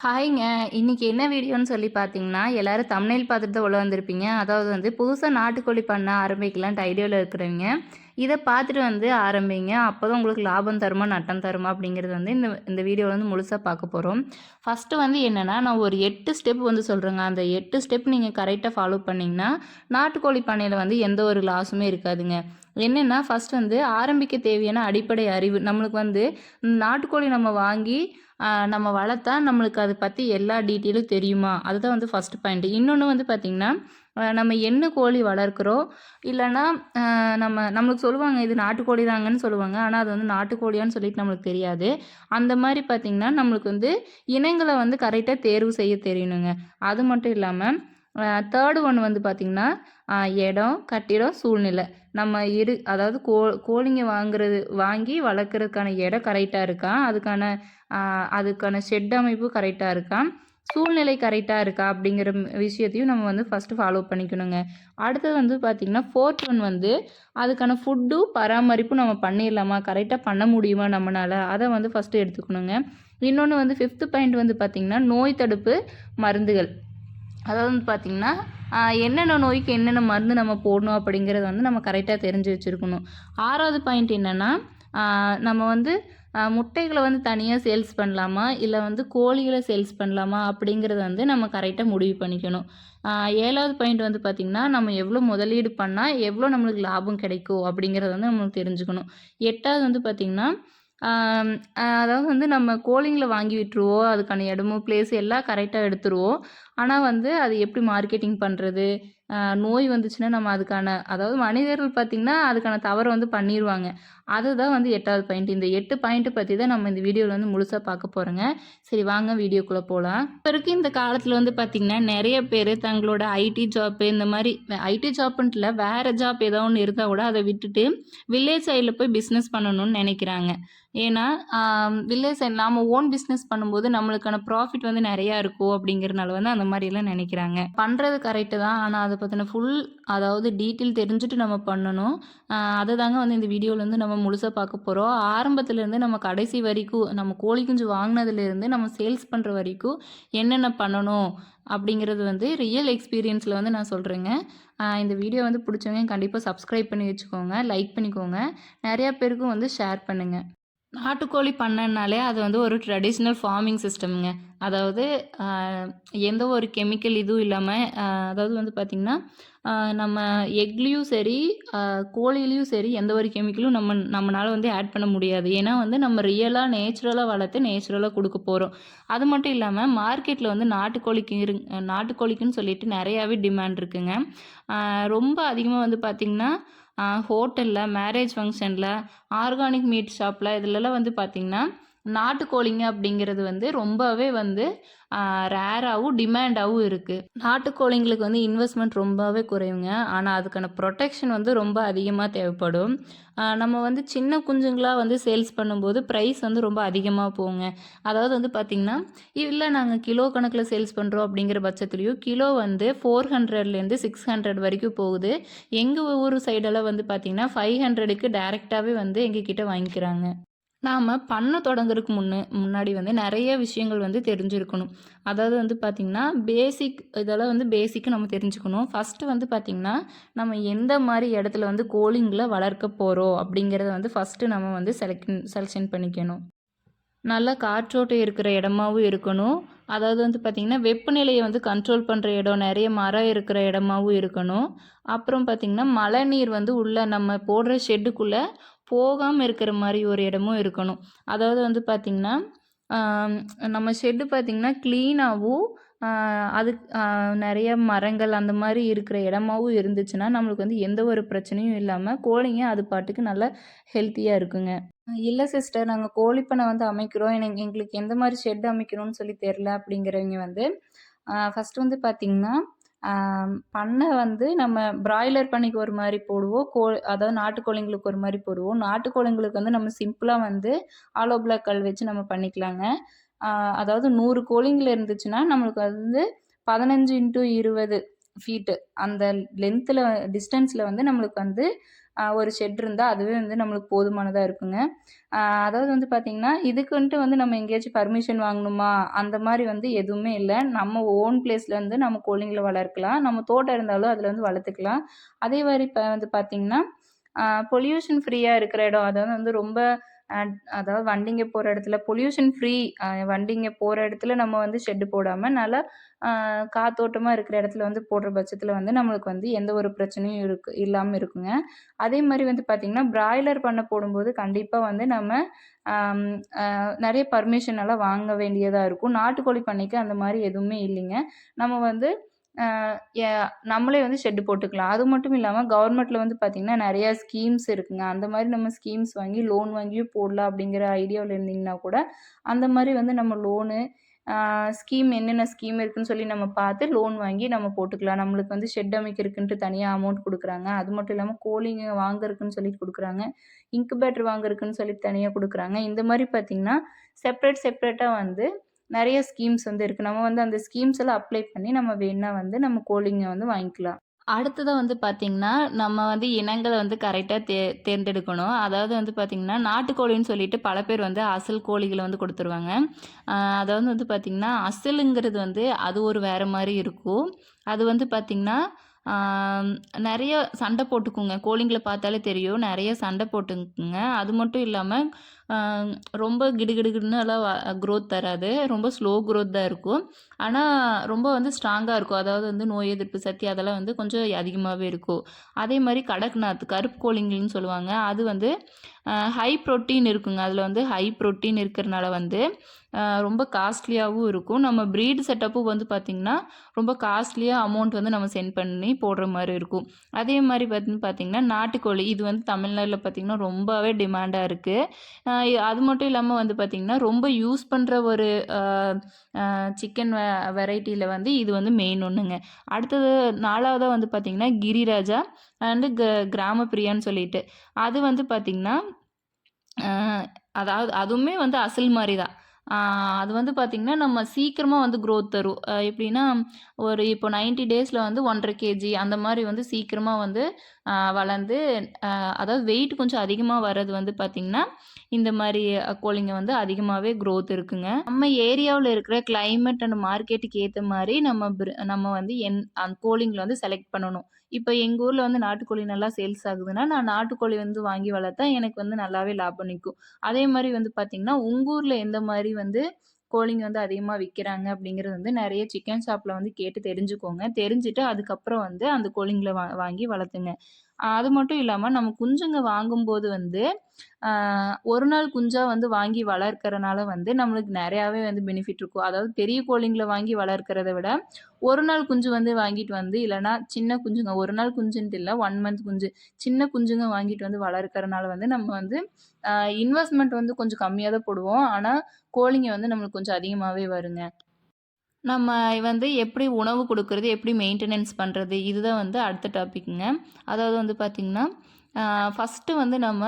ஹாய்ங்க. இன்னைக்கு என்ன வீடியோன்னு சொல்லி பார்த்தீங்கன்னா, எல்லாரும் தம்ப்நெயில் பார்த்துட்டு தான் உள்ள வந்திருப்பீங்க. அதாவது வந்து புதுசா நாட்டுக்கோழி பண்ண ஆரம்பிக்கலான்ட்டு ஐடியால இருக்கிறவங்க, இத பார்த்துட்டு வந்து ஆரம்பிங்க. அப்பதான் உங்களுக்கு லாபம் தருமா, நட்டம் தருமா அப்படிங்கிறது வந்து இந்த இந்த வீடியோல வந்து முழுசா பார்க்க போறோம். ஃபர்ஸ்ட்டு வந்து என்னன்னா, நான் ஒரு 8 ஸ்டெப் வந்து சொல்றேங்க. அந்த 8 ஸ்டெப் நீங்க கரெக்ட்டா ஃபாலோ பண்ணீங்கன்னா, நாட்டுக்கோழி பண்ணையில வந்து எந்த ஒரு லாஸுமே இருக்காதுங்க. என்னன்னா, ஃபர்ஸ்ட் வந்து ஆரம்பிக்க தேவையான அடிப்படை அறிவு. நம்மளுக்கு வந்து நாட்டுக்கோழி நம்ம வாங்கி நம்ம வளர்த்தா நம்மளுக்கு அதை பற்றி எல்லா டீட்டெயிலும் தெரியுமா? அதுதான் வந்து ஃபர்ஸ்ட் பாயிண்ட். இன்னொன்று வந்து பார்த்திங்கன்னா, நம்ம என்ன கோழி வளர்க்குறோம், இல்லைன்னா நம்மளுக்கு சொல்லுவாங்க இது நாட்டுக்கோழி தாங்கன்னு சொல்லுவாங்க. ஆனால் அது வந்து நாட்டுக்கோழியான்னு சொல்லிட்டு நம்மளுக்கு தெரியாது. அந்த மாதிரி பார்த்திங்கன்னா, நம்மளுக்கு வந்து இனங்களை வந்து கரெக்டாக தேர்வு செய்ய தெரியணுங்க. அது மட்டும் இல்லாமல் தேர்டு ஒன் வந்து பார்த்திங்கன்னா, இடம், கட்டிடம், சூழ்நிலை. நம்ம அதாவது கோழிங்க வாங்கி வளர்க்குறதுக்கான இடம் கரெக்டாக இருக்கா? அதுக்கான ஷெட் அமைப்பு கரெக்டாக இருக்கா? சூழ்நிலை கரெக்டாக இருக்கா? அப்படிங்கிற விஷயத்தையும் நம்ம வந்து ஃபஸ்ட்டு ஃபாலோ பண்ணிக்கணுங்க. அடுத்தது வந்து பார்த்திங்கன்னா, ஃபோர்த் ஒன் வந்து அதுக்கான ஃபுட்டும், பராமரிப்பும் நம்ம பண்ணிடலாமா? கரெக்டாக பண்ண முடியுமா நம்மனால? அதை வந்து ஃபஸ்ட்டு எடுத்துக்கணுங்க. இன்னொன்று வந்து ஃபிஃப்த்து பாயிண்ட் வந்து பார்த்திங்கன்னா, நோய் தடுப்பு மருந்துகள். அதாவது வந்து பார்த்திங்கன்னா, என்னென்ன நோய்க்கு என்னென்ன மருந்து நம்ம போடணும் அப்படிங்கிறத வந்து நம்ம கரெக்டாக தெரிஞ்சு வச்சுருக்கணும். 6வது பாயிண்ட் என்னென்னா, நம்ம வந்து முட்டைகளை வந்து தனியாக சேல்ஸ் பண்ணலாமா? இல்லை வந்து கோழிகளை சேல்ஸ் பண்ணலாமா? அப்படிங்கிறத வந்து நம்ம கரெக்டாக முடிவு பண்ணிக்கணும். 7வது பாயிண்ட் வந்து பார்த்திங்கன்னா, நம்ம எவ்வளோ முதலீடு பண்ணால் எவ்வளோ நம்மளுக்கு லாபம் கிடைக்கும் அப்படிங்கிறத வந்து நம்மளுக்கு தெரிஞ்சுக்கணும். 8வது வந்து பார்த்திங்கன்னா, அதாவது வந்து நம்ம கோழிங்கள வாங்கி விட்டுருவோம். அதுக்கான இடமும், பிளேஸ் எல்லாம் கரெக்டாக எடுத்துருவோம். ஆனால் வந்து அது எப்படி மார்க்கெட்டிங் பண்ணுறது? நோய் வந்துச்சுன்னா நம்ம அதாவது மனிதர்கள் பார்த்திங்கன்னா, அதுக்கான தவற வந்து பண்ணிருவாங்க. அதுதான் வந்து 8வது பாயிண்ட். இந்த 8 பாயிண்ட் பத்தி தான் நம்ம இந்த வீடியோல வந்து முழுசா பார்க்க போறோங்க. சரி வாங்க வீடியோக்குள்ள போலாம். இப்ப இருக்க இந்த காலத்துல வந்து பார்த்திங்கன்னா, நெறைய பேரு தங்களோட ஐடி ஜாப் இந்த மாரி ஐடி ஜாப்ன்ட்டு இல்ல, வேற ஜாப் ஏதோ ஒண்ணு இருந்தா கூட அத விட்டுட்டு வில்லேஜ் சைடுல போய் பிசினஸ் பண்ணணும்னு நெனைக்கிறாங்க. ஏன்னா, வில்லேஜ் சைடு நாம ஓன் பிசினஸ் பண்ணும்போது நம்மளுக்கான ப்ராஃபிட் வந்து நெறையா இருக்கும் அப்படிங்கிறனால வந்து அந்த மாரிலாம் நெனைக்கிறாங்க. பண்றது கரெக்ட்டு தான். ஆனா அத பத்தின அதாவது டீட்டெயில் தெரிஞ்சுட்டு நம்ம பண்ணணும். அததாங்க வந்து இந்த வீடியோல வந்து நம்ம முழுசா பார்க்க போறோம். ஆரம்பத்துலேருந்து நம்ம கடைசி வரைக்கும், நம்ம கோழி குஞ்சு வாங்குனதுலேருந்து நம்ம சேல்ஸ் பண்ற வரைக்கும் என்னென்ன பண்ணணும் அப்படிங்கிறது வந்து ரியல் எக்ஸ்பீரியன்ஸில வந்து நான் சொல்றேங்க. இந்த வீடியோ வந்து பிடிச்சவங்க கண்டிப்பா சப்ஸ்கிரைப் பண்ணி வச்சுக்கோங்க. லைக் பண்ணிக்கோங்க. நெறையா பேருக்கும் வந்து ஷேர் பண்ணுங்க. நாட்டுக்கோழி பண்ணைன்னாலே அது வந்து ஒரு ட்ரெடிஷ்னல் ஃபார்மிங் சிஸ்டம்ங்க. அதாவது எந்த ஒரு கெமிக்கல் இதுவும் இல்லாமல், அதாவது வந்து பார்த்திங்கன்னா, நம்ம எக்லேயும் சரி, கோழியிலையும் சரி எந்த ஒரு கெமிக்கலும் நம்மளால வந்து ஆட் பண்ண முடியாது. ஏன்னா வந்து நம்ம ரியலாக நேச்சுரலாக வளர்த்து நேச்சுரலாக கொடுக்க போகிறோம். அது மட்டும் இல்லாமல் மார்க்கெட்டில் வந்து நாட்டுக்கோழிக்குன்னு சொல்லிட்டு நிறையாவே டிமாண்ட் இருக்குங்க. ரொம்ப அதிகமாக வந்து பார்த்திங்கன்னா, ஹோட்டலில், மேரேஜ் ஃபங்க்ஷனில், ஆர்கானிக் மீட் ஷாப்பில் இதிலலாம் வந்து பார்த்திங்கன்னா, நாட்டுக்கோழிங்க அப்படிங்கிறது வந்து ரொம்பவே வந்து ரேராகவும் டிமாண்டாகவும் இருக்குது. நாட்டுக்கோழிங்களுக்கு வந்து இன்வெஸ்ட்மெண்ட் ரொம்பவே குறைவுங்க. ஆனால் அதுக்கான ப்ரொடெக்ஷன் வந்து ரொம்ப அதிகமாக தேவைப்படும். நம்ம வந்து சின்ன குஞ்சுங்களா வந்து சேல்ஸ் பண்ணும்போது ப்ரைஸ் வந்து ரொம்ப அதிகமாக போகுங்க. அதாவது வந்து பார்த்திங்கன்னா, இல்லை நாங்கள் கிலோ கணக்கில் சேல்ஸ் பண்ணுறோம் அப்படிங்கிற பட்சத்துலேயும் கிலோ வந்து 400லேருந்து 600 வரைக்கும் போகுது. எங்கள் ஊர் சைடெல்லாம் வந்து பார்த்திங்கன்னா 500க்கு டைரெக்டாகவே வந்து எங்ககிட்ட வாங்கிக்கிறாங்க. நாம் பண்ண தொடங்குறதுக்கு முன்னாடி வந்து நிறைய விஷயங்கள் வந்து தெரிஞ்சிருக்கணும். அதாவது வந்து பார்த்திங்கன்னா, இதெல்லாம் வந்து பேசிக்காக நம்ம தெரிஞ்சுக்கணும். ஃபஸ்ட்டு வந்து பார்த்திங்கன்னா, நம்ம எந்த மாதிரி இடத்துல வந்து கோழிங்கள வளர்க்க போகிறோம் அப்படிங்கிறத வந்து ஃபஸ்ட்டு நம்ம வந்து செலெக்ஷன் பண்ணிக்கணும். நல்லா காற்றோட்டம் இருக்கிற இடமாவும் இருக்கணும். அதாவது வந்து பார்த்திங்கன்னா, வெப்பநிலையை வந்து கண்ட்ரோல் பண்ணுற இடம், நிறைய மரம் இருக்கிற இடமாவும் இருக்கணும். அப்புறம் பார்த்திங்கன்னா, மழைநீர் வந்து உள்ள நம்ம போடுற ஷெட்டுக்குள்ளே போகாமல் இருக்கிற மாதிரி ஒரு இடமும் இருக்கணும். அதாவது வந்து பார்த்திங்கன்னா, நம்ம ஷெட்டு பார்த்திங்கன்னா க்ளீனாகவும், அதுக்கு நிறைய மரங்கள் அந்த மாதிரி இருக்கிற இடமாவும் இருந்துச்சுன்னா, நம்மளுக்கு வந்து எந்த ஒரு பிரச்சனையும் இல்லாமல் கோழிங்க அது பாட்டுக்கு நல்லா ஹெல்த்தியாக இருக்குங்க. இல்லை சிஸ்டர், நாங்கள் கோழிப்பண்ணை வந்து அமைக்கிறோம். எங்களுக்கு எந்த மாதிரி ஷெட் அமைக்கணும்னு சொல்லி தெரில அப்படிங்கிறவங்க வந்து ஃபஸ்ட்டு வந்து பார்த்திங்கன்னா, பண்ணை வந்து நம்ம பிராய்லர் பண்ணைக்கு ஒரு மாதிரி போடுவோம். அதாவது நாட்டுக்கோழிங்களுக்கு ஒரு மாதிரி போடுவோம். நாட்டுக்கோழிங்களுக்கு வந்து நம்ம சிம்பிளாக வந்து ஆலோ பிளாக் கல் வச்சு நம்ம பண்ணிக்கலாங்க. அதாவது 100 கோழிங்கள் இருந்துச்சுன்னா நம்மளுக்கு வந்து 15 × 20 ஃபீட்டு அந்த டிஸ்டன்ஸில் வந்து நம்மளுக்கு வந்து ஒரு ஷெட் இருந்தால் அதுவே வந்து நம்மளுக்கு போதுமானதாக இருக்குங்க. அதாவது வந்து பார்த்திங்கன்னா இதுக்குன்ட்டு வந்து நம்ம எங்கேயாச்சும் பர்மிஷன் வாங்கணுமா அந்த மாதிரி வந்து எதுவுமே இல்லை. நம்ம ஓன் பிளேஸில் வந்து நம்ம கோழிங்களை வளர்க்கலாம். நம்ம தோட்டம் இருந்தாலும் அதில் வந்து வளர்த்துக்கலாம். அதே மாதிரி இப்போ வந்து பார்த்திங்கன்னா பொல்யூஷன் ஃப்ரீயாக இருக்கிற இடம், அதாவது வந்து ரொம்ப அதாவது வண்டிங்க போகிற இடத்துல பொல்யூஷன் ஃப்ரீ, வண்டிங்க போகிற இடத்துல நம்ம வந்து ஷெட்டு போடாமல் நல்லா காத்தோட்டமாக இருக்கிற இடத்துல வந்து போடுற பட்சத்தில் வந்து நம்மளுக்கு வந்து எந்த ஒரு பிரச்சனையும் இல்லாமல் இருக்குங்க. அதே மாதிரி வந்து பார்த்திங்கன்னா பிராய்லர் பண்ண போடும்போது கண்டிப்பாக வந்து நம்ம நிறைய பர்மிஷன் எல்லாம் வாங்க வேண்டியதாக இருக்கும். நாட்டுக்கோழி பண்ணைக்கு அந்த மாதிரி எதுவுமே இல்லைங்க. நம்ம வந்து நம்மளே வந்து ஷெட்டு போட்டுக்கலாம். அது மட்டும் இல்லாமல் கவர்மெண்ட்டில் வந்து பார்த்திங்கன்னா நிறையா ஸ்கீம்ஸ் இருக்குங்க. அந்த மாதிரி நம்ம ஸ்கீம்ஸ் வாங்கி லோன் வாங்கியும் போடலாம் அப்படிங்கிற ஐடியாவில் இருந்தீங்கன்னா கூட அந்த மாதிரி வந்து நம்ம லோனு ஸ்கீம் என்னென்ன ஸ்கீம் இருக்குதுன்னு சொல்லி நம்ம பார்த்து லோன் வாங்கி நம்ம போட்டுக்கலாம். நம்மளுக்கு வந்து ஷெட் அமைக்கிறதுக்குன்ட்டு தனியாக அமௌண்ட் கொடுக்குறாங்க. அது மட்டும் இல்லாமல் கோழிங்க வாங்குறதுக்குன்னு சொல்லி கொடுக்குறாங்க. இன்குபேட்டர் வாங்குறதுக்குன்னு சொல்லி தனியாக கொடுக்குறாங்க. இந்த மாதிரி பார்த்திங்கன்னா செப்பரேட்டாக வந்து நிறைய ஸ்கீம்ஸ் வந்து இருக்குது. நம்ம வந்து அந்த ஸ்கீம்ஸ் எல்லாம் அப்ளை பண்ணி நம்ம வேணா வந்து நம்ம கோழிங்க வந்து வாங்கிக்கலாம். அடுத்ததா வந்து பார்த்திங்கன்னா, நம்ம வந்து இனங்கள வந்து கரெக்ட்டா தேர்ந்தெடுக்கணும். அதாவது வந்து பார்த்திங்கன்னா, நாட்டுக்கோழின்னு சொல்லிட்டு பல பேர் வந்து அசல் கோழிகள வந்து குடுத்துருவாங்க. அதாவது வந்து பார்த்திங்கன்னா, அசலுங்கிறது வந்து அது ஒரு வேற மாரி இருக்கும். அது வந்து பார்த்திங்கன்னா, நெறைய சண்டை போட்டுக்குங்க. கோழிங்கள பார்த்தாலே தெரியும். நெறைய சண்டை போட்டுக்குங்க. அது மட்டும் இல்லாம, அ ரொம்ப கிடுகிடுகிடுன்னுலாம் குரோத் தராது. ரொம்ப ஸ்லோ குரோத் தான் இருக்கும். ஆனா, ரொம்ப வந்து ஸ்ட்ராங்கா இருக்கும். அதாவது வந்து நோய் எதிர்ப்பு சக்தி அதெல்லாம் வந்து கொஞ்சம் அதிகமாவே இருக்கும். அதே மாரி கடக்நாத், கருப்பு கோழிங்கள்னு சொல்லுவாங்க. அது வந்து ஹை புரோட்டீன் இருக்குங்க. அதில வந்து ஹை புரோட்டீன் இருக்கிறனால வந்து ரொம்ப காஸ்ட்லியாவும் இருக்கும். நம்ம ப்ரீட் செட்டப்பும் வந்து பார்த்திங்கன்னா, ரொம்ப காஸ்ட்லியா அமௌண்ட் வந்து நம்ம சென்ட் பண்ணி போடுற மாரி இருக்கும். அதே மாரி பார்த்திங்கன்னா, நாட்டுக்கோழி இது வந்து தமிழ்நாட்டில பார்த்திங்கன்னா ரொம்பவே டிமாண்டா இருக்கு. அது மட்டும் இல்லாம வந்து பார்த்திங்கன்னா, ரொம்ப யூஸ் பண்ற ஒரு சிக்கன் வெரைட்டியில் வந்து இது வந்து மெயின் ஒன்றுங்க. அடுத்தது 4வதா வந்து பார்த்திங்கன்னா, கிரிராஜா அண்டு கிராமப்பிரியான்னு சொல்லிட்டு. அது வந்து பார்த்திங்கன்னா, அதாவது அதுவுமே வந்து அசல் மாரி தான். அது வந்து பார்த்திங்கன்னா, நம்ம சீக்கிரமா வந்து குரோத் தரும். எப்படின்னா, ஒரு இப்போ 90 டேஸில் வந்து 1½ கேஜி அந்த மாரி வந்து சீக்கிரமா வந்து வளர்ந்து அதாவது வெயிட் கொஞ்சம் அதிகமா வர்றது வந்து பார்த்திங்கன்னா, இந்த மாரி கோழிங்க வந்து அதிகமாவே குரோத் இருக்குங்க. நம்ம ஏரியாவுல இருக்கிற கிளைமேட் அண்ட் மார்க்கெட்டுக்கு ஏத்த மாரி நம்ம வந்து அந்த கோழிங்கள வந்து செலக்ட் பண்ணணும். இப்போ எங்க ஊர்ல வந்து நாட்டுக்கோழி நல்லா சேல்ஸ் ஆகுதுன்னா, நான் நாட்டுக்கோழி வந்து வாங்கி வளர்த்தா எனக்கு வந்து நல்லாவே லாபம் நிக்கும். அதே மாரி வந்து பார்த்திங்கன்னா, உங்க ஊர்ல எந்த மாரி வந்து கோழிங்க வந்து அதிகமா விக்கிறாங்க அப்படிங்கிறது வந்து நெறைய சிக்கன் ஷாப்ல வந்து கேட்டு தெரிஞ்சுக்கோங்க. தெரிஞ்சுட்டு அதுக்கப்புறம் வந்து அந்த கோழிங்கள வாங்கி வளர்த்துங்க. அது மட்டும் இல்லாம நம்ம குஞ்சுங்க வாங்கும்போது வந்து ஒரு நாள் குஞ்சா வந்து வாங்கி வளர்க்கறனால வந்து நம்மளுக்கு நெறையாவே வந்து பெனிஃபிட் இருக்கும். அதாவது பெரிய கோழிங்கள வாங்கி வளர்க்கிறத விட, ஒரு நாள் குஞ்சு வந்து வாங்கிட்டு வந்து இல்லன்னா சின்ன குஞ்சுங்க, ஒரு நாள் குஞ்சுன்ட்டு இல்ல 1 மந்த் குஞ்சு. சின்ன குஞ்சுங்க வாங்கிட்டு வந்து வளர்க்கறனால வந்து நம்ம வந்து இன்வெஸ்ட்மென்ட் வந்து கொஞ்சம் கம்மியா தான் போடுவோம். ஆனா கோழிங்க வந்து நம்மளுக்கு கொஞ்சம் அதிகமாவே வருங்க. நம்ம வந்து எப்படி உணவு குடுக்குறது, எப்படி மெயின்டெனன்ஸ் பண்றது, இதுதான் வந்து அடுத்த டாபிக்ங்க. அதாவது வந்து பார்த்திங்கன்னா, ஃபஸ்ட்டு வந்து நம்ம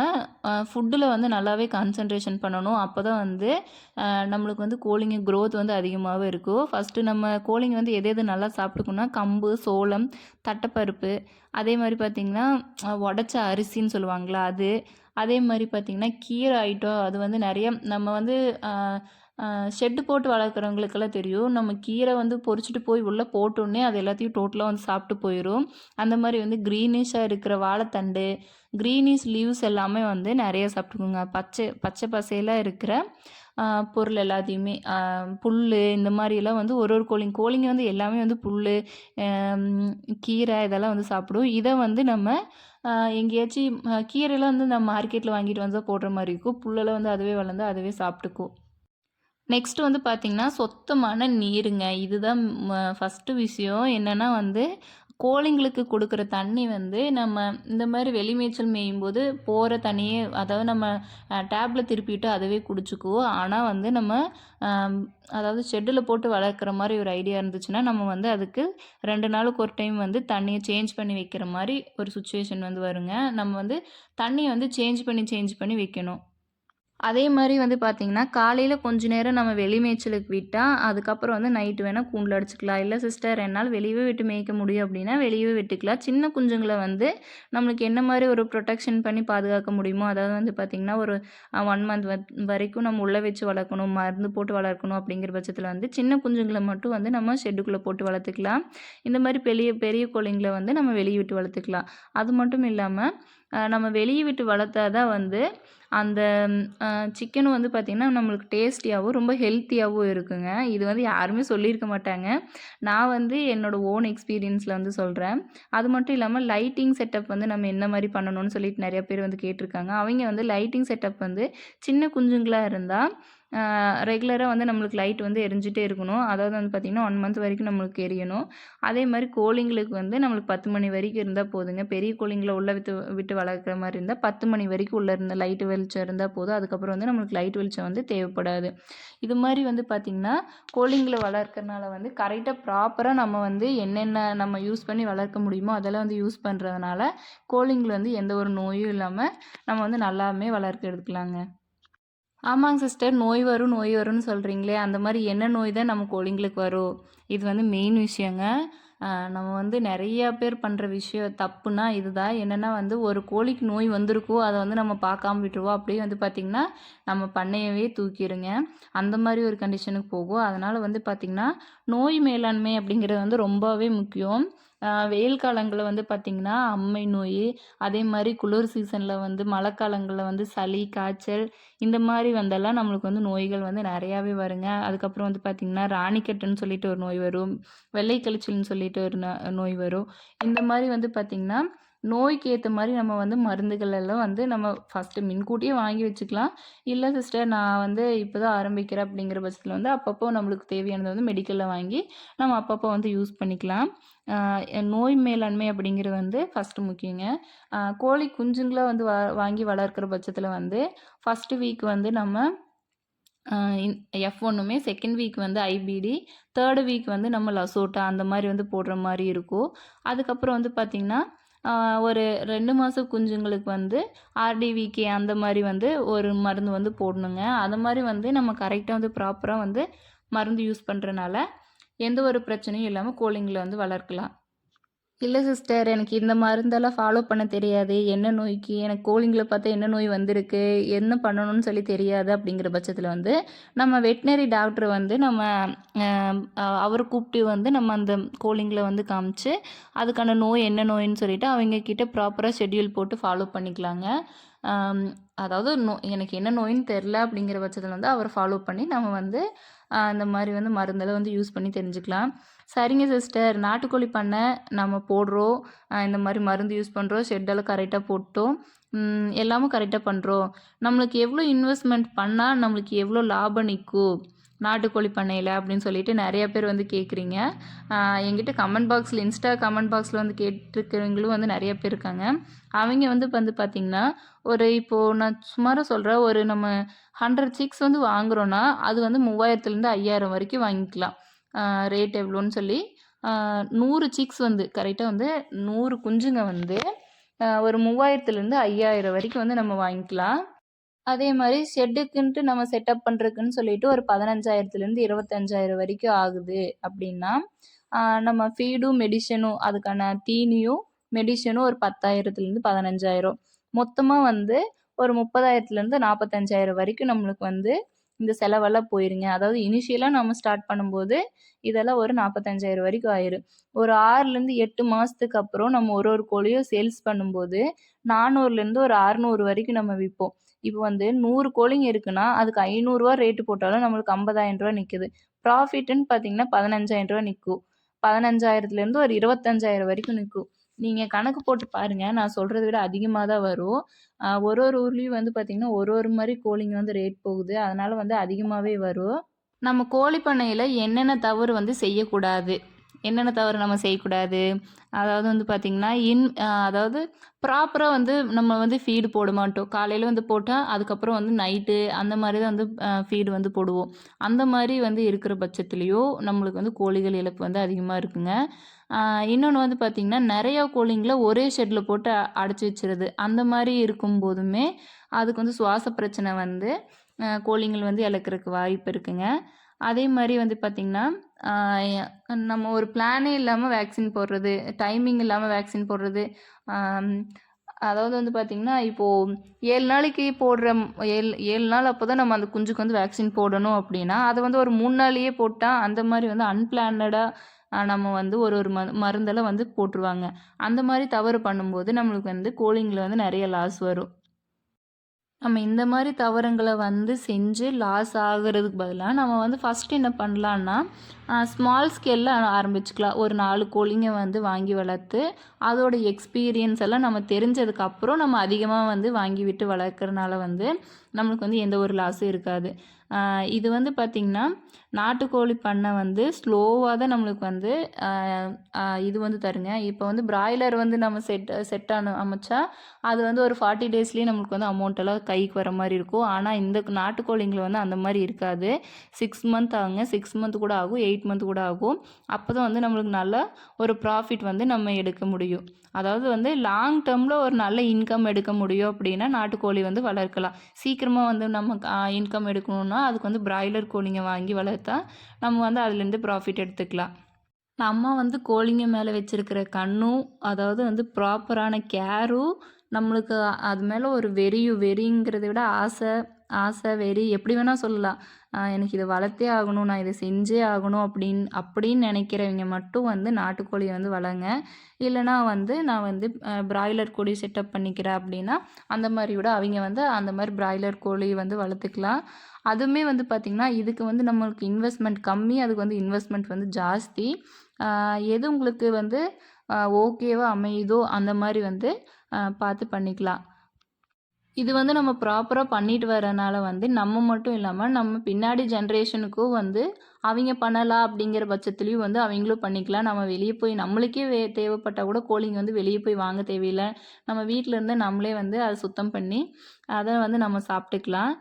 ஃபுட்டில வந்து நல்லாவே கான்சன்ட்ரேஷன் பண்ணணும். அப்பதான் வந்து நம்மளுக்கு வந்து கோழிங்க குரோத் வந்து அதிகமாவே இருக்கும். ஃபஸ்ட்டு நம்ம கோழிங்க வந்து எது எது நல்லா சாப்பிட்டுக்கும்னா, கம்பு, சோளம், தட்டப்பருப்பு, அதே மாரி பார்த்திங்கன்னா, உடைச்ச அரிசின்னு சொல்லுவாங்கல்ல அது. அதே மாரி பார்த்திங்கன்னா, கீரை ஐட்டம் அது வந்து நெறைய நம்ம வந்து ஷெட்டு போட்டு வளர்க்குறவங்களுக்கெல்லாம் தெரியும். நம்ம கீரை வந்து பொறிச்சுட்டு போய் உள்ள போட்டோனே அது எல்லாத்தையும் டோட்டலா வந்து சாப்பிட்டு போயிரும். அந்த மாரி வந்து கிரீனிஷா இருக்கிற வாழைத்தண்டு, கிரீனிஷ் லீவ்ஸ் எல்லாமே வந்து நெறைய சாப்பிட்டுக்குங்க. பச்சை பச்சை பசேலா இருக்கிற பொருள் எல்லாத்தையுமே புல்லு இந்த மாரியெல்லாம் வந்து ஒரு ஒரு கோழிங்க வந்து எல்லாமே வந்து புல்லு, கீரை இதெல்லாம் வந்து சாப்பிடும். இத வந்து நம்ம எங்கேயாச்சும் கீரைலாம் வந்து நம்ம மார்க்கெட்ல வாங்கிட்டு வந்து தான் போடுற மாரி இருக்கும். புல்லெல்லாம் வந்து அதுவே வளர்ந்து அதுவே சாப்பிட்டுக்கும். நெக்ஸ்ட் வந்து பார்த்திங்கன்னா, சுத்தமான நீருங்க. இதுதான் ஃபஸ்ட்டு விஷயம். என்னன்னா வந்து, கோழிங்களுக்கு குடுக்குற தண்ணி வந்து நம்ம இந்த மாரி வெளி மேய்ச்சல் மேயும்போது போற தண்ணியே அதாவது நம்ம டேப்ல திருப்பிட்டு அதுவே குடிச்சுக்கும். ஆனா வந்து நம்ம அதாவது ஷெட்டுல போட்டு வளர்க்குற மாரி ஒரு ஐடியா இருந்துச்சுன்னா, நம்ம வந்து அதுக்கு 2 நாளுக்கு ஒரு டைம் வந்து தண்ணிய சேஞ்ச் பண்ணி வைக்கிற மாரி ஒரு சிச்சுவேஷன் வந்து வருங்க. நம்ம வந்து தண்ணிய வந்து சேஞ்ச் பண்ணி வைக்கணும். அதே மாரி வந்து பார்த்தீங்கன்னா, காலையில கொஞ்ச நேரம் நம்ம வெளி மேய்ச்சலுக்கு விட்டா, அதுக்கப்புறம் வந்து நைட்டு வேணா கூண்டில அடைச்சுக்கலாம். இல்ல சிஸ்டர் என்னால வெளியவே விட்டு மேய்க்க முடியும் அப்படின்னா, வெளியவே விட்டுக்கலாம். சின்ன குஞ்சுங்கள வந்து நம்மளுக்கு என்ன மாரி ஒரு ப்ரொடெக்ஷன் பண்ணி பாதுகாக்க முடியுமோ, அதாவது வந்து பார்த்தீங்கன்னா, ஒரு 1 மந்த் வரைக்கும் நம்ம உள்ள வச்சு வளர்க்கணும், மருந்து போட்டு வளர்க்கணும் அப்படிங்கிற பட்சத்தில வந்து, சின்ன குஞ்சுங்கள மட்டும் வந்து நம்ம ஷெட்டுக்குள்ள போட்டு வளர்த்துக்கலாம். இந்த மாரி பெரிய பெரிய கோழிங்கள வந்து நம்ம வெளிய விட்டு வளர்த்துக்கலாம். அது மட்டும் இல்லாம, நம்ம வெளிய விட்டு வளர்த்தா தான் வந்து அந்த சிக்கனும் வந்து பார்த்திங்கன்னா, நம்மளுக்கு டேஸ்டியாவும், ரொம்ப ஹெல்த்தியாவும் இருக்குங்க. இது வந்து யாருமே சொல்லியிருக்க மாட்டாங்க. நான் வந்து என்னோட ஓன் எக்ஸ்பீரியன்ஸில வந்து சொல்றேன். அது மட்டும் இல்லாம லைட்டிங் செட்டப் வந்து நம்ம என்ன மாரி பண்ணணும்னு சொல்லிட்டு நெறைய பேர் வந்து கேட்டிருக்காங்க. அவைங்க வந்து லைட்டிங் செட்டப் வந்து சின்ன குஞ்சுங்களா இருந்தா, ரெகுலரா வந்து நம்மளுக்கு லைட் வந்து எரிஞ்சுட்டே இருக்கணும். அதாவது வந்து பார்த்திங்கன்னா, 1 மந்த் வரைக்கும் நம்மளுக்கு எரியணும். அதே மாரி கோழிங்களுக்கு வந்து நம்மளுக்கு 10 மணி வரைக்கும் இருந்தா போதுங்க. பெரிய கோழிங்கள உள்ள விட்டு விட்டு வளர்க்குற மாரி இருந்தா 10 மணி வரைக்கும் உள்ள இருந்த லைட் வெளிச்சம் இருந்தா போதும். அதுக்கப்புறம் வந்து நம்மளுக்கு லைட் வெளிச்சம் வந்து தேவைப்படாது. இது மாரி வந்து பார்த்திங்கன்னா, கோழிங்கள வளர்க்கறனால வந்து கரெக்ட்டா ப்ராப்பரா நம்ம வந்து என்னென்ன நம்ம யூஸ் பண்ணி வளர்க்க முடியுமோ, அதெல்லாம் வந்து யூஸ் பண்றதுனால, கோழிங்கள வந்து எந்த ஒரு நோயும் இல்லாம நம்ம வந்து நல்லாமே வளர்க்க எடுக்கலாங்க. ஆமாங்க சிஸ்டர். நோய் வரும், நோய் வரும்னு சொல்கிறீங்களே, அந்த மாரி என்ன நோய் தான் நம்ம கோழிங்களுக்கு வரும்? இது வந்து மெயின் விஷயங்க. நம்ம வந்து நெறையா பேர் பண்ணுற விஷயம் தப்புனா இதுதான். என்னென்னா வந்து ஒரு கோழிக்கு நோய் வந்திருக்கும், அத வந்து நம்ம பார்க்காம விட்டுருவோம். அப்படியே வந்து பார்த்திங்கன்னா, நம்ம பண்ணையவே தூக்கிருங்க. அந்த மாரி ஒரு கண்டிஷனுக்கு போகும். அதனால வந்து பார்த்திங்கன்னா, நோய் மேலாண்மை அப்படிங்கிறது வந்து ரொம்பவே முக்கியம். வெயில் காலங்கள்ல வந்து பார்த்திங்கன்னா, அம்மை நோய், அதே மாரி குளிர் சீசன்ல வந்து மழைக்காலங்கள்ல வந்து சளி, காய்ச்சல் இந்த மாரி வந்தெல்லாம் நம்மளுக்கு வந்து நோய்கள் வந்து நெறையாவே வருங்க. அதுக்கப்புறம் வந்து பார்த்திங்கன்னா, ராணிக்கட்டுன்னு சொல்லிட்டு ஒரு நோய் வரும். வெள்ளை கழிச்சல்னு சொல்லிட்டு ஒரு நோய் வரும். இந்த மாரி வந்து பார்த்திங்கன்னா, நோய்க்கு ஏத்த மாரி நம்ம வந்து மருந்துகள் எல்லாம் வந்து நம்ம ஃபஸ்ட்டு முன்கூட்டியே வாங்கி வச்சுக்கலாம். இல்ல சிஸ்டர் நான் வந்து இப்போ தான் ஆரம்பிக்கிறேன் அப்படிங்கிற பட்சத்தில வந்து அப்பப்போ நம்மளுக்கு தேவையானத வந்து மெடிக்கல்ல வாங்கி நம்ம அப்பப்போ வந்து யூஸ் பண்ணிக்கலாம். நோய் மேலாண்மை அப்படிங்கிறது வந்து ஃபஸ்ட்டு முக்கியங்க. கோழி குஞ்சுங்கள வந்து வாங்கி வளர்க்கிற பட்சத்தில வந்து ஃபஸ்ட்டு வீக் வந்து நம்ம F1மே, செகண்ட் வீக் வந்து ஐபிடி, தேர்டு வீக் வந்து நம்ம லசோட்டா அந்த மாரி வந்து போடுற மாரி இருக்கும். அதுக்கப்புறம் வந்து பார்த்திங்கன்னா, ஒரு 2 மாத குஞ்சுங்களுக்கு வந்து ஆர்டிவிகே அந்த மாரி வந்து ஒரு மருந்து வந்து போடணுங்க. அது மாரி வந்து நம்ம கரெக்ட்டா வந்து ப்ராப்பரா வந்து மருந்து யூஸ் பண்ணுறனால, எந்த ஒரு பிரச்சனையும் இல்லாம கோழிங்கள வந்து வளர்க்கலாம். இல்ல சிஸ்டர். எனக்கு இந்த மருந்தெல்லாம் ஃபாலோ பண்ண தெரியாது. என்ன நோய்க்கு எனக்கு கோழிங்கள பார்த்தா என்ன நோய் வந்திருக்கு, என்ன பண்ணணும்னு சொல்லி தெரியாது அப்படிங்கிற பட்சத்தில வந்து, நம்ம வெட்னரி டாக்டர் வந்து நம்ம அவர கூப்பிட்டு வந்து நம்ம அந்த கோழிங்கள வந்து காமிச்சு, அதுக்கான நோய் என்ன நோயின்னு சொல்லிட்டு அவங்க கிட்ட ப்ராப்பரா ஷெட்யூல் போட்டு ஃபாலோ பண்ணிக்கலாங்க. அம் அதாவது எனக்கு என்ன நோயின்னு தெரில அப்படிங்கிற பட்சத்தில வந்து அவர ஃபாலோ பண்ணி நம்ம வந்து இந்த மாரி வந்து மருந்தெல்லாம் வந்து யூஸ் பண்ணி தெரிஞ்சுக்கலாம். சரிங்க சிஸ்டர். நாட்டுக்கோழி பண்ணை நம்ம போடுறோம். இந்த மாரி மருந்து யூஸ் பண்ணுறோம். ஷெட்டெல்லாம் கரெக்ட்டா போட்டோம். எல்லாமும் கரெக்ட்டா பண்ணுறோம். நம்மளுக்கு எவ்வளோ இன்வெஸ்ட்மெண்ட் பண்ணா நம்மளுக்கு எவ்வளோ லாபம் நிக்கும்? நாட்டுக்கோழி பண்ணையில அப்படின்னு சொல்லிட்டு நெறைய பேர் வந்து கேட்குறீங்க. என்கிட்ட கமெண்ட் பாக்ஸில இன்ஸ்டா கமெண்ட் பாக்ஸில வந்து கேட்டுருக்கிறவங்களும் வந்து நெறைய பேர் இருக்காங்க. அவைங்க வந்து பார்த்தீங்கன்னா, ஒரு இப்போ நான் சுமாரா சொல்றேன். ஒரு நம்ம 100 சிக்ஸ் வந்து வாங்குறோம்னா, அது வந்து 3000லேருந்து 5000 வரைக்கும் வாங்கிக்கலாம். ரேட் எவ்வளோன்னு சொல்லி 100 சிக்ஸ் வந்து கரெக்ட்டா வந்து 100 குஞ்சுங்க வந்து ஒரு 3000லேருந்து 5000 வரைக்கும் வந்து நம்ம வாங்கிக்கலாம். அதே மாரி ஷெட்டுக்குன்ட்டு நம்ம செட்டப் பண்ணுறதுக்குன்னு சொல்லிட்டு ஒரு 15,000லேருந்து 25,000 வரைக்கும் ஆகுது அப்படின்னா, நம்ம ஃபீடும், மெடிசனும் அதுக்கான தீனியும், மெடிசனும் ஒரு 10,000லேருந்து 15,000 மொத்தமா வந்து ஒரு 30,000லேருந்து 45,000 வரைக்கும் நம்மளுக்கு வந்து இந்த செலவெல்லாம் போயிருங்க. அதாவது இனிஷியலா நம்ம ஸ்டார்ட் பண்ணும்போது, இதெல்லாம் ஒரு 45,000 வரைக்கும் ஆயிரும். ஒரு 6லேருந்து 8 மாசத்துக்கு அப்புறம் நம்ம ஒரு ஒரு கோழியும் சேல்ஸ் பண்ணும்போது, 400லேருந்து ஒரு 600 வரைக்கும் நம்ம விப்போம். இப்போ வந்து 100 கோழிங்க இருக்குன்னா, அதுக்கு ரூ. 500 ரேட்டு போட்டாலும் நம்மளுக்கு ரூ. 50,000 நிக்குது. ப்ராஃபிட்டுன்னு பார்த்தீங்கன்னா ரூ. 15,000 நிக்கும். 15,000லேருந்து ஒரு 25,000 வரைக்கும் நிக்கும். நீங்க கணக்கு போட்டு பாருங்க. நான் சொல்றத விட அதிகமா தான் வரும். ஒரு ஒரு ஊர்லயும் வந்து பார்த்தீங்கன்னா, ஒரு ஒரு மாரி கோழிங்க வந்து ரேட் போகுது. அதனால வந்து அதிகமாவே வரும். நம்ம கோழி பண்ணையில என்னென்ன தவறு வந்து செய்யக்கூடாது? என்னென்ன தவறு நம்ம செய்யக்கூடாது? அதாவது வந்து பார்த்திங்கன்னா, அதாவது ப்ராப்பரா வந்து நம்ம வந்து ஃபீடு போட மாட்டோம். காலையில வந்து போட்டா, அதுக்கப்புறம் வந்து நைட்டு அந்த மாரி தான் வந்து ஃபீடு வந்து போடுவோம். அந்த மாரி வந்து இருக்கிற பட்சத்துலயும், நம்மளுக்கு வந்து கோழிகள் இழப்பு வந்து அதிகமா இருக்குங்க. இன்னொன்னு வந்து பார்த்திங்கன்னா, நெறையா கோழிங்கள ஒரே ஷெட்ல போட்டு அடைச்சி வச்சுருது. அந்த மாரி இருக்கும்போதுமே, அதுக்கு வந்து சுவாச பிரச்சனை வந்து கோழிங்கள் வந்து இழக்கிறதுக்கு வாய்ப்பு இருக்குங்க. அதே மாதிரி வந்து பார்த்திங்கன்னா நம்ம ஒரு பிளானே இல்லாமல் வேக்சின் போடுறது, டைமிங் இல்லாமல் வேக்சின் போடுறது. அதாவது வந்து பார்த்திங்கன்னா இப்போது 7 நாளைக்கு போடுற 7 நாள் அப்போ தான் நம்ம அந்த குஞ்சுக்கு வந்து வேக்சின் போடணும் அப்படின்னா அதை வந்து ஒரு 3 நாளையே போட்டால் அந்த மாதிரி வந்து அன்பிளானடாக நம்ம வந்து ஒரு ஒரு மருந்தெல்லாம் வந்து போட்டுருவாங்க. அந்த மாதிரி தவறு பண்ணும்போது நம்மளுக்கு வந்து கோழிங்களை வந்து நிறைய லாஸ் வரும். நம்ம இந்த மாதிரி தவறுங்களை வந்து செஞ்சு லாஸ் ஆகுறதுக்கு பதிலாக நம்ம வந்து ஃபஸ்ட்டு என்ன பண்ணலான்னா ஸ்மால் ஸ்கேலில் ஆரம்பிச்சுக்கலாம். ஒரு 4 கோழிங்க வந்து வாங்கி வளர்த்து அதோட எக்ஸ்பீரியன்ஸ் எல்லாம் நம்ம தெரிஞ்சதுக்கப்புறம் நம்ம அதிகமாக வந்து வாங்கி விட்டு வளர்க்குறனால வந்து நம்மளுக்கு வந்து எந்த ஒரு லாஸும் இருக்காது. இது வந்து பார்த்திங்கன்னா நாட்டுக்கோழி பண்ணை வந்து ஸ்லோவாக தான் நம்மளுக்கு வந்து இது வந்து தருங்க. இப்போ வந்து பிராய்லர் வந்து நம்ம செட் அமைச்சா அது வந்து ஒரு 40 டேஸ்லேயே நம்மளுக்கு வந்து அமௌண்ட் எல்லாம் கைக்கு வர மாதிரி இருக்கும். ஆனால் இந்த நாட்டுக்கோழிங்களை வந்து அந்த மாதிரி இருக்காது. 6 மந்த் ஆகுங்க, 6 மந்த் கூட ஆகும், 8 மந்த் கூட ஆகும். அப்போ தான் வந்து நம்மளுக்கு நல்ல ஒரு ப்ராஃபிட் வந்து நம்ம எடுக்க முடியும். அதாவது வந்து லாங் டேர்மில் ஒரு நல்ல இன்கம் எடுக்க முடியும் அப்படின்னா நாட்டுக்கோழி வந்து வளர்க்கலாம். சீக்கிரமாக வந்து நம்ம இன்கம் எடுக்கணுன்னா அதுக்கு வந்து பிராய்லர் கோழிங்க வாங்கி வளர்த்தா நம்ம வந்து அதுலேருந்து ப்ராஃபிட் எடுத்துக்கலாம். நம்ம வந்து கோழிங்க மேலே வச்சுருக்கிற கண்ணும் அதாவது வந்து ப்ராப்பரான கேரும் நம்மளுக்கு அது மேலே ஒரு வெறிங்கிறத விட ஆசை வெறி எப்படி வேணால் சொல்லலாம். எனக்கு இதை வளர்த்தே ஆகணும், நான் இதை செஞ்சே ஆகணும் அப்படின்னு நினைக்கிறவங்க மட்டும் வந்து நாட்டுக்கோழியை வந்து வளங்க. இல்லைனா வந்து நான் வந்து பிராய்லர் கோழி செட்டப் பண்ணிக்கிறேன் அப்படின்னா அந்த மாதிரி விட அவங்க வந்து அந்த மாதிரி பிராய்லர் கோழி வந்து வளர்த்துக்கலாம். அதுவுமே வந்து பார்த்திங்கன்னா இதுக்கு வந்து நம்மளுக்கு இன்வெஸ்ட்மெண்ட் கம்மி, அதுக்கு வந்து இன்வெஸ்ட்மெண்ட் வந்து ஜாஸ்தி. எது உங்களுக்கு வந்து ஓகேவா அமையுதோ அந்த மாதிரி வந்து பார்த்து பண்ணிக்கலாம். இது வந்து நம்ம ப்ராப்பராக பண்ணிட்டு வரனால வந்து நம்ம மட்டும் இல்லாமல் நம்ம பின்னாடி ஜென்ரேஷனுக்கும் வந்து அவங்க பண்ணலாம் அப்படிங்கிற பட்சத்துலேயும் வந்து அவங்களும் பண்ணிக்கலாம். நம்ம வெளியே போய் நம்மளுக்கே தேவைப்பட்டால் கூட கோழிங்க வந்து வெளியே போய் வாங்க தேவையில்லை. நம்ம வீட்டில் இருந்து நம்மளே வந்து அதை சுத்தம் பண்ணி அதை வந்து நம்ம சாப்பிட்டுக்கலாம்.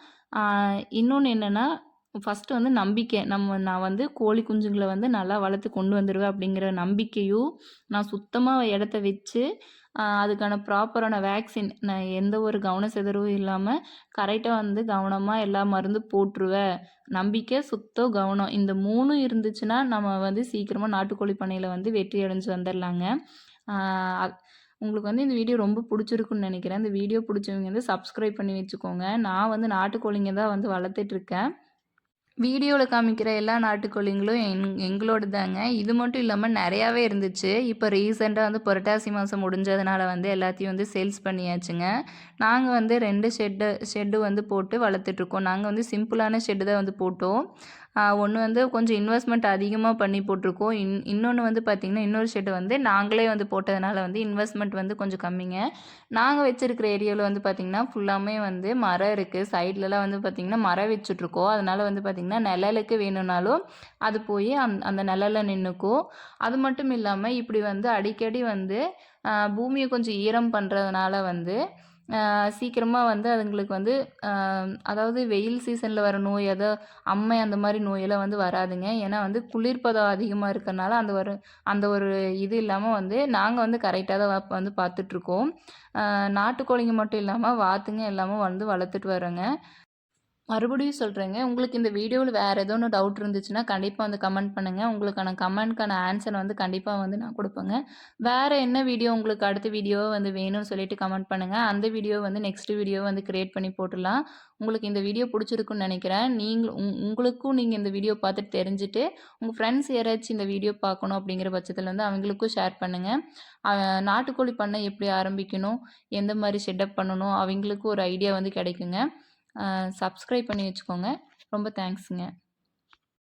இன்னொன்று என்னென்னா ஃபஸ்ட்டு வந்து நம்பிக்கை. நான் வந்து கோழி குஞ்சுங்களை வந்து நல்லா வளர்த்து கொண்டு வந்துடுவேன் அப்படிங்கிற நம்பிக்கையும் நான் சுத்தமாக இடத்த வச்சு அதுக்கான ப்ராப்பரான வேக்சின் நான் எந்த ஒரு கவனச்சிதறவும் இல்லாமல் கரெக்டாக வந்து கவனமாக எல்லா மருந்து போட்டுருவேன். நம்பிக்கை, சுத்தம், கவனம் இந்த 3 இருந்துச்சுன்னா நம்ம வந்து சீக்கிரமாக நாட்டுக்கோழி பண்ணையில் வந்து வெற்றி அடைஞ்சு வந்துடலாங்க. உங்களுக்கு வந்து இந்த வீடியோ ரொம்ப பிடிச்சிருக்குன்னு நினைக்கிறேன். இந்த வீடியோ பிடிச்சவங்க வந்து சப்ஸ்கிரைப் பண்ணி வச்சுக்கோங்க. நான் வந்து நாட்டுக்கோழிங்க தான் வந்து வளர்த்துட்ருக்கேன். வீடியோவில் காமிக்கிற எல்லா நாட்டுக்கோழிங்களும் எங்களோட தாங்க. இது மட்டும் இல்லாமல் நிறையாவே இருந்துச்சு. இப்போ ரீசெண்டாக வந்து புரட்டாசி மாதம் முடிஞ்சதுனால வந்து எல்லாத்தையும் வந்து சேல்ஸ் பண்ணியாச்சுங்க. நாங்கள் வந்து 2 ஷெட்டு வந்து போட்டு வளர்த்துட்ருக்கோம். நாங்கள் வந்து சிம்பிளான ஷெட்டு தான் வந்து போட்டோம். ஒன்று வந்து கொஞ்சம் இன்வெஸ்ட்மெண்ட் அதிகமாக பண்ணி போட்டிருக்கோம். இன்னொன்று வந்து பார்த்திங்கன்னா இன்னொரு ஷெட்டு வந்து நாங்களே வந்து போட்டதுனால வந்து இன்வெஸ்ட்மெண்ட் வந்து கொஞ்சம் கம்மிங்க. நாங்கள் வச்சுருக்கிற ஏரியாவில் வந்து பார்த்திங்கன்னா ஃபுல்லாமே வந்து மரம் இருக்குது. சைட்லலாம் வந்து பார்த்திங்கன்னா மரம் வச்சுட்ருக்கோம். அதனால் வந்து பார்த்திங்கன்னா நிழலுக்கு வேணும்னாலும் அது போய் அந்த நிழலில் நின்றுக்கும். அது மட்டும் இல்லாமல் இப்படி வந்து அடிக்கடி வந்து பூமியை கொஞ்சம் ஈரம் பண்ணுறதுனால வந்து சீக்கிரமாக வந்து அதுங்களுக்கு வந்து அதாவது வெயில் சீசனில் வர நோய் அம்மை அந்த மாதிரி நோயெல்லாம் வந்து வராதுங்க. ஏன்னா வந்து குளிர்பதம் அதிகமாக இருக்கறனால அந்த ஒரு இது இல்லாமல் வந்து நாங்கள் வந்து கரெக்டாக தான் வந்து பார்த்துட்ருக்கோம். நாட்டுக்கோழிங்க மட்டும் இல்லாமல் வாத்துங்க எல்லாமே வந்து வளர்த்துட்டு வரோங்க. மறுபடியும் சொல்கிறேங்க, உங்களுக்கு இந்த வீடியோவில் வேறு ஏதோ ஒன்று டவுட் இருந்துச்சுன்னா கண்டிப்பாக வந்து கமெண்ட் பண்ணுங்கள். உங்களுக்கான கமெண்ட்க்கான ஆன்சர் வந்து கண்டிப்பாக வந்து நான் கொடுப்பேங்க. வேறு என்ன வீடியோ உங்களுக்கு அடுத்த வீடியோவை வந்து வேணும்னு சொல்லிட்டு கமெண்ட் பண்ணுங்கள். அந்த வீடியோ வந்து நெக்ஸ்ட் வீடியோ வந்து க்ரியேட் பண்ணி போட்டுடலாம். உங்களுக்கு இந்த வீடியோ பிடிச்சிருக்குன்னு நினைக்கிறேன். உங்களுக்கும் நீங்கள் இந்த வீடியோ பார்த்துட்டு தெரிஞ்சுட்டு உங்கள் ஃப்ரெண்ட்ஸ் யாராச்சும் இந்த வீடியோ பார்க்கணும் அப்படிங்கிற பட்சத்தில் வந்து அவங்களுக்கும் ஷேர் பண்ணுங்கள். நாட்டுக்கோழி பண்ணை எப்படி ஆரம்பிக்கணும், எந்த மாதிரி செட்டப் பண்ணணும் அவங்களுக்கும் ஒரு ஐடியா வந்து கிடைக்குங்க. சப்ஸ்கிரைப் பண்ணி வச்சுக்கோங்க. ரொம்ப தேங்க்ஸுங்க.